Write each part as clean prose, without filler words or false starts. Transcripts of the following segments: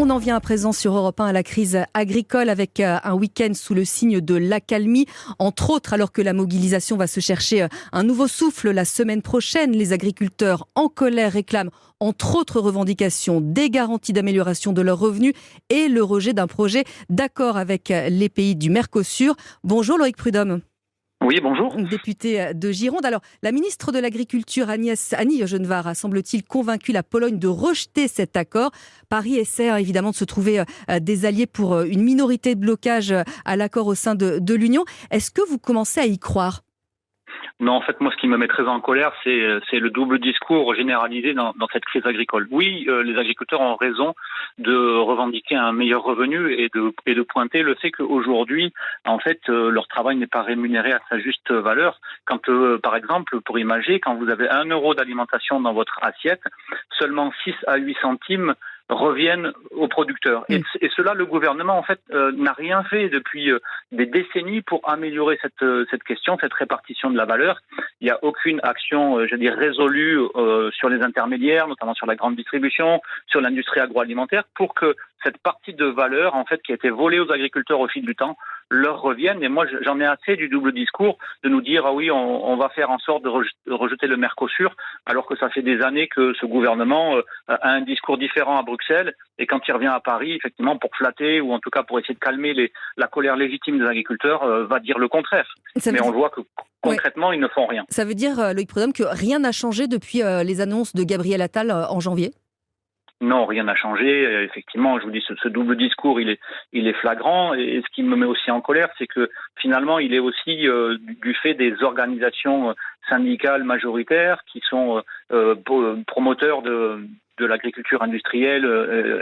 On en vient à présent sur Europe 1 à la crise agricole avec un week-end sous le signe de l'accalmie. Entre autres, alors que la mobilisation va se chercher un nouveau souffle la semaine prochaine, les agriculteurs en colère réclament entre autres revendications des garanties d'amélioration de leurs revenus et le rejet d'un projet d'accord avec les pays du Mercosur. Bonjour Loïc Prudhomme. Oui, bonjour. Député de Gironde. Alors, la ministre de l'Agriculture, Annie Genevard, a semble-t-il convaincu la Pologne de rejeter cet accord. Paris essaie évidemment de se trouver des alliés pour une minorité de blocage à l'accord au sein de l'Union. Est-ce que vous commencez à y croire ? Non, en fait, moi, ce qui me met très en colère, c'est le double discours généralisé dans cette crise agricole. Oui, les agriculteurs ont raison de revendiquer un meilleur revenu et de pointer le fait qu'aujourd'hui, en fait, leur travail n'est pas rémunéré à sa juste valeur. Quand, par exemple, pour imager, quand vous avez 1 euro d'alimentation dans votre assiette, seulement 6 à 8 centimes reviennent aux producteurs. Et cela, le gouvernement, en fait, n'a rien fait depuis des décennies pour améliorer cette question, cette répartition de la valeur. Il n'y a aucune action, résolue sur les intermédiaires, notamment sur la grande distribution, sur l'industrie agroalimentaire, pour que cette partie de valeur, en fait, qui a été volée aux agriculteurs au fil du temps, leur revienne. Et moi, j'en ai assez du double discours de nous dire, ah oui, on va faire en sorte de rejeter le Mercosur, alors que ça fait des années que ce gouvernement a un discours différent à Bruxelles, et quand il revient à Paris, effectivement, pour flatter, ou en tout cas pour essayer de calmer la colère légitime des agriculteurs, va dire le contraire. Mais on voit que concrètement, ils ne font rien. Ça veut dire, Loïc Prudhomme, que rien n'a changé depuis les annonces de Gabriel Attal en janvier ? Non, rien n'a changé. Effectivement, je vous dis, ce double discours, il est flagrant. Et ce qui me met aussi en colère, c'est que finalement, il est aussi du fait des organisations syndicales majoritaires qui sont promoteurs de l'agriculture industrielle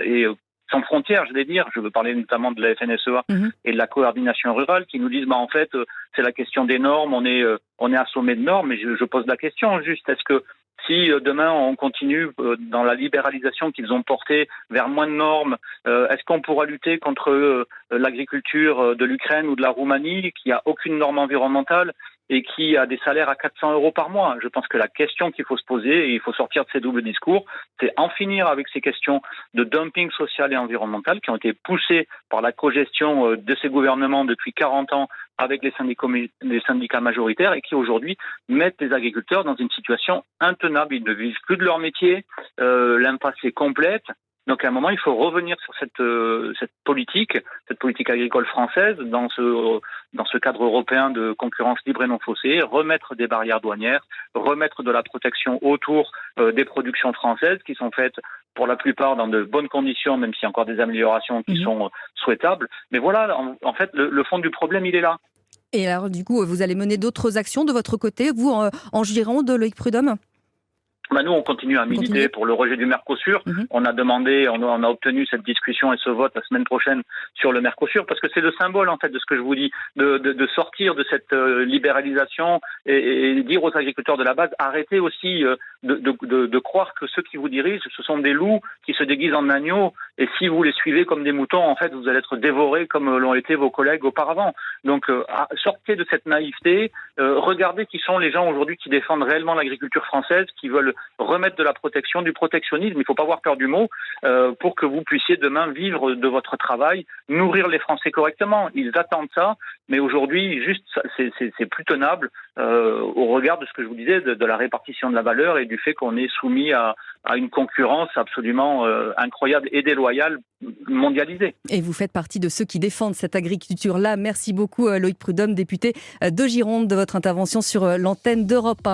et sans frontières, je vais dire. Je veux parler notamment de la FNSEA et de la coordination rurale qui nous disent, en fait, c'est la question des normes. On est assommé de normes. Mais je pose la question juste, est-ce que si demain on continue dans la libéralisation qu'ils ont portée vers moins de normes, est-ce qu'on pourra lutter contre l'agriculture de l'Ukraine ou de la Roumanie qui a aucune norme environnementale et qui a des salaires à 400 € par mois? Je pense que la question qu'il faut se poser, et il faut sortir de ces doubles discours, c'est en finir avec ces questions de dumping social et environnemental qui ont été poussées par la cogestion de ces gouvernements depuis 40 ans avec les syndicats majoritaires et qui aujourd'hui mettent les agriculteurs dans une situation intenable. Ils ne vivent plus de leur métier, l'impasse est complète. Donc à un moment, il faut revenir sur cette politique agricole française dans ce cadre européen de concurrence libre et non faussée, remettre des barrières douanières, remettre de la protection autour des productions françaises qui sont faites pour la plupart dans de bonnes conditions, même s'il y a encore des améliorations qui sont souhaitables. Mais voilà, en fait, le fond du problème, il est là. Et alors, du coup, vous allez mener d'autres actions de votre côté, vous, en Gironde, Loïc Prudhomme ? Nous, on continue à militer pour le rejet du Mercosur. On a demandé, on a obtenu cette discussion et ce vote la semaine prochaine sur le Mercosur, parce que c'est le symbole, en fait, de ce que je vous dis, de sortir de cette libéralisation et dire aux agriculteurs de la base, arrêtez aussi de croire que ceux qui vous dirigent, ce sont des loups qui se déguisent en agneaux, et si vous les suivez comme des moutons, en fait, vous allez être dévorés comme l'ont été vos collègues auparavant. Donc, sortez de cette naïveté, regardez qui sont les gens aujourd'hui qui défendent réellement l'agriculture française, qui veulent remettre de la protection, du protectionnisme, il ne faut pas avoir peur du mot, pour que vous puissiez demain vivre de votre travail, nourrir les Français correctement. Ils attendent ça, mais aujourd'hui, juste, c'est plus tenable au regard de ce que je vous disais, de la répartition de la valeur et du fait qu'on est soumis à une concurrence absolument incroyable et déloyale, mondialisée. Et vous faites partie de ceux qui défendent cette agriculture-là. Merci beaucoup Loïc Prudhomme, député de Gironde, de votre intervention sur l'antenne d'Europe 1.